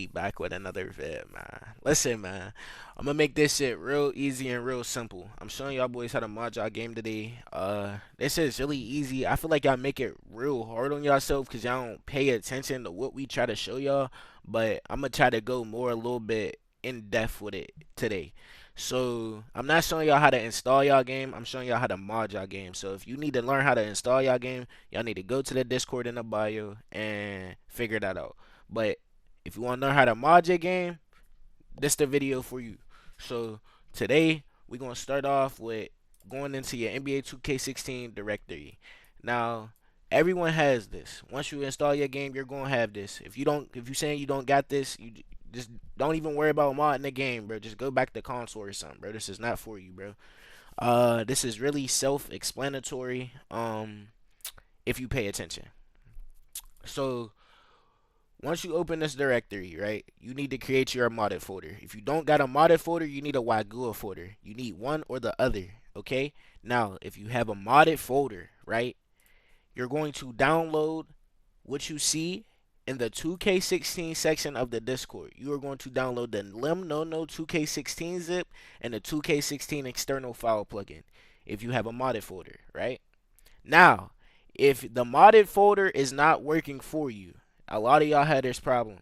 Back with another vid, man. Listen, man, I'm gonna make this shit real easy and real simple. I'm showing y'all boys how to mod y'all game today. This is really easy. I feel like y'all make it real hard on yourself because y'all don't pay attention to what we try to show y'all. But I'm gonna try to go more a little bit in depth with it today. So I'm not showing y'all how to install y'all game. I'm showing y'all how to mod y'all game. So if you need to learn how to install y'all game, y'all need to go to the Discord in the bio and figure that out. But if you want to learn how to mod your game, this the video for you. So today we're gonna start off with going into your NBA 2K16 directory. Now everyone has this. Once you install your game, you're gonna have this. If you saying you don't got this, you just don't even worry about modding the game, bro. Just go back to console or something, bro. This is not for you, bro. This is really self-explanatory. If you pay attention. So once you open this directory, right, you need to create your modded folder. If you don't got a modded folder, you need a Wagua folder. You need one or the other, okay? Now, if you have a modded folder, right, you're going to download what you see in the 2K16 section of the Discord. You are going to download the LimNoNo 2K16 zip and the 2K16 external file plugin if you have a modded folder, right? Now, if the modded folder is not working for you, a lot of y'all had this problem.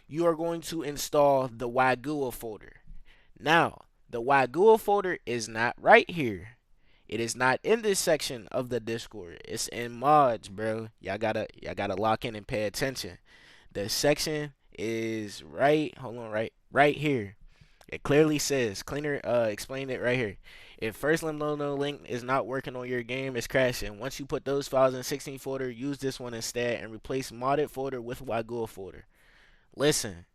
You are going to install the Wagua folder. Now, the Wagua folder is not right here. It is not in this section of the Discord. It's in mods, bro. Y'all gotta lock in and pay attention. The section is hold on, right here. It clearly says, Cleaner explained it right here. If first LimNoNo link is not working on your game, it's crashing. Once you put those files in 16 folder, use this one instead and replace modded folder with Wagua folder. Listen,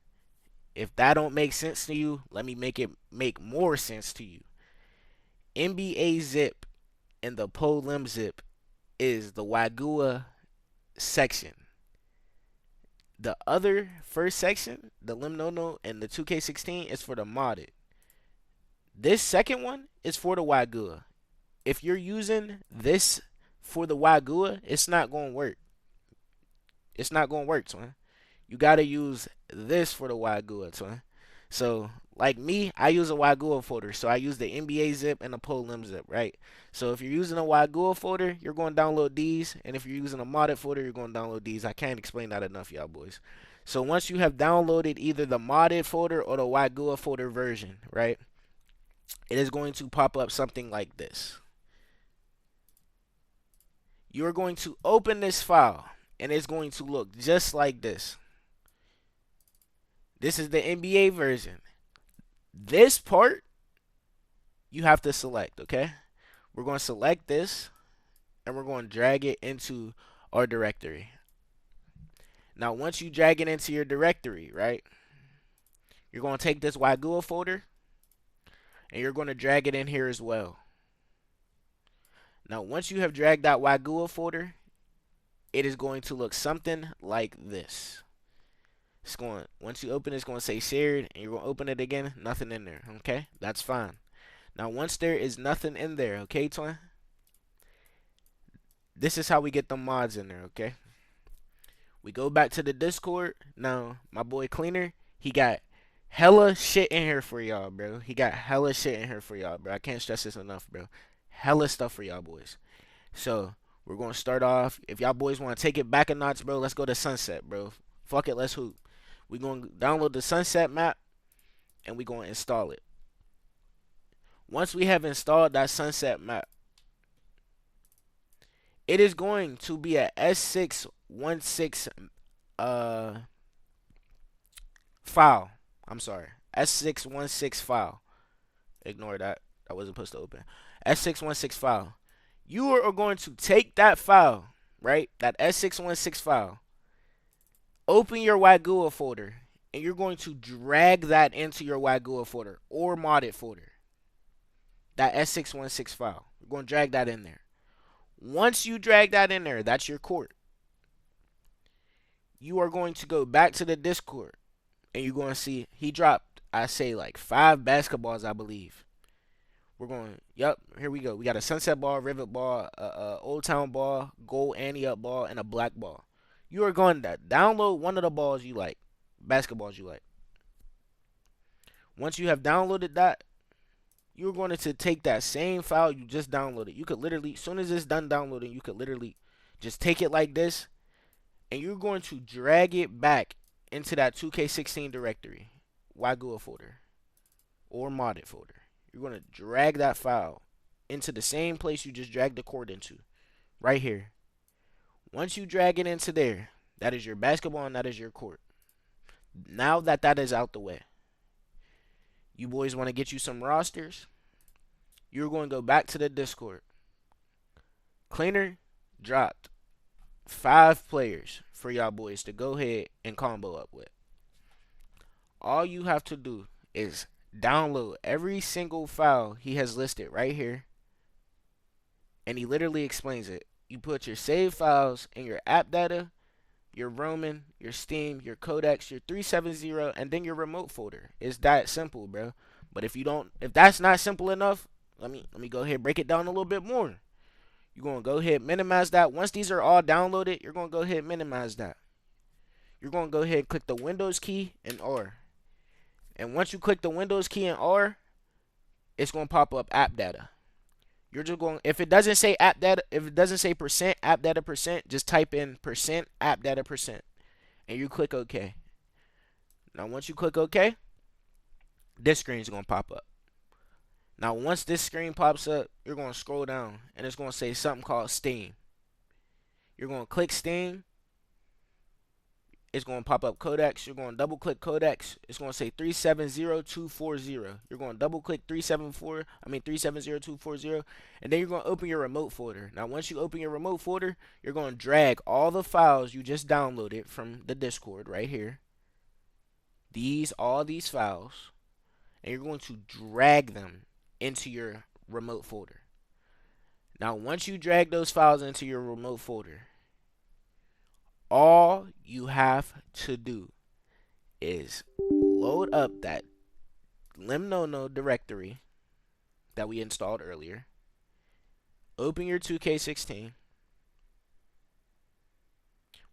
if that don't make sense to you, let me make it make more sense to you. NBA zip and the PoLim zip is the Wagua section. The other first section, the LimNoNo and the 2K16, is for the modded. This second one is for the Wagua. If you're using this for the Wagua, it's not going to work. It's not going to work, twin. You got to use this for the Wagua, twin. So, like me, I use a Wagua folder. So, I use the NBA zip and the PoLim zip, right? So, if you're using a Wagua folder, you're going to download these. And if you're using a modded folder, you're going to download these. I can't explain that enough, y'all boys. So, once you have downloaded either the modded folder or the Wagua folder version, right? It is going to pop up something like this. You're going to open this file and it's going to look just like this. This is the NBA version. This part you have to select, okay? We're going to select this and we're going to drag it into our directory. Now, once you drag it into your directory, right, you're going to take this Wagua folder and you're going to drag it in here as well. Now, once you have dragged that Wagua folder, it is going to look something like this. It's going, once you open it, it's going to say shared, and you're going to open it again, nothing in there, okay? That's fine. Now, once there is nothing in there, okay, twin? This is how we get the mods in there, okay? We go back to the Discord. Now, my boy Cleaner, he got hella shit in here for y'all, bro. He got hella shit in here for y'all, bro. I can't stress this enough, bro. Hella stuff for y'all boys. So, we're going to start off. If y'all boys want to take it back a notch, bro, let's go to Sunset, bro. Fuck it, let's hoop. We're going to download the Sunset map, and we're going to install it. Once we have installed that Sunset map, it is going to be a S616 file. I'm sorry. S616 file. Ignore that. That wasn't supposed to open. S616 file. You are going to take that file, right? That S616 file. Open your Wagua folder. And you're going to drag that into your Wagua folder or modded folder. That S616 file. You're going to drag that in there. Once you drag that in there, that's your court. You are going to go back to the Discord. And you're going to see he dropped, I say, like 5 basketballs, I believe. We're going, yep, here we go. We got a Sunset ball, Rivet ball, Old Town ball, Gold Ante Up ball, and a black ball. You are going to download one of the balls you like, basketballs you like. Once you have downloaded that, you're going to take that same file you just downloaded. You could literally, as soon as it's done downloading, you could literally just take it like this, and you're going to drag it back into that 2K16 directory, YGUA folder, or modded folder. You're going to drag that file into the same place you just dragged the court into, right here. Once you drag it into there, that is your basketball and that is your court. Now that that is out the way, you boys want to get you some rosters. You're going to go back to the Discord. Cleaner dropped 5 players for y'all boys to go ahead and combo up with. All you have to do is download every single file he has listed right here, and he literally explains it. You put your save files in your app data, your Roman, your Steam, your Codex, your 370, and then your remote folder. It's that simple, bro. But if that's not simple enough, let me go ahead and break it down a little bit more. You're going to go ahead and minimize that. Once these are all downloaded, you're going to go ahead and minimize that. You're going to go ahead and click the Windows key and R. And once you click the Windows key and R, it's going to pop up app data. You're just going, if it doesn't say app data, if it doesn't say percent app data percent, just type in percent app data percent, and you click OK. Now once you click OK, this screen is going to pop up. Now once this screen pops up, you're going to scroll down, and it's going to say something called Steam. You're going to click Steam. It's going to pop up Codex. You're going to double click Codex. It's going to say 370240. You're going to double click 370240, and then you're going to open your remote folder. Now once you open your remote folder, you're going to drag all the files you just downloaded from the Discord right here. All these files, and you're going to drag them into your remote folder. Now once you drag those files into your remote folder, all you have to do is load up that limnono directory that we installed earlier. Open your 2K16.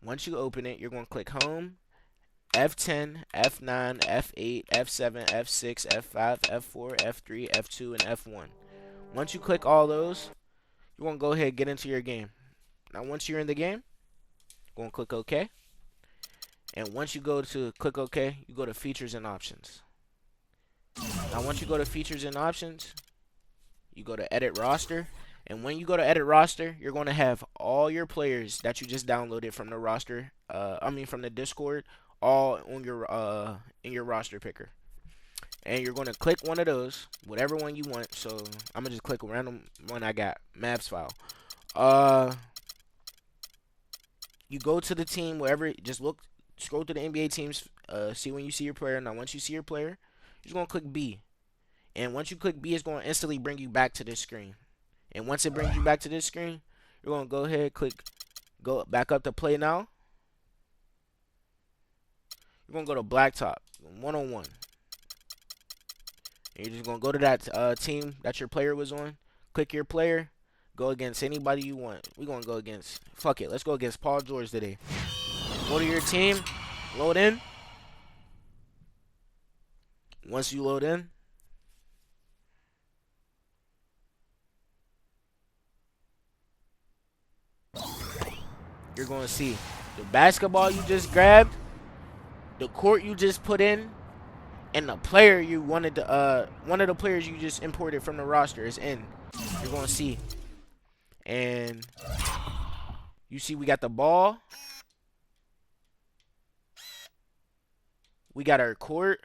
Once you open it, you're going to click Home, F10, F9, F8, F7, F6, F5, F4, F3, F2, and F1. Once you click all those, you're going to go ahead and get into your game. Now once you're in the game, going to click OK, and once you go to click OK, you go to Features and Options. Now once you go to Features and Options, you go to Edit Roster, and when you go to Edit Roster, you're going to have all your players that you just downloaded from the roster, from the Discord, all on your in your roster picker. And you're going to click one of those, whatever one you want. So I'm gonna just click a random one I got, Mavs file. You go to the team, wherever, just scroll through the NBA teams, see when you see your player. Now, once you see your player, you're just going to click B. And once you click B, it's going to instantly bring you back to this screen. And once it brings you back to this screen, you're going to go ahead, go back up to Play Now. You're going to go to Blacktop, 1-on-1. And you're just going to go to that team that your player was on. Click your player. Go against anybody you want. We're going to go against, fuck it, let's go against Paul George today. Go to your team, load in. Once you load in, you're going to see the basketball you just grabbed, the court you just put in, and the player you wanted to, one of the players you just imported from the roster is in. You're going to see. And you see we got the ball. We got our court.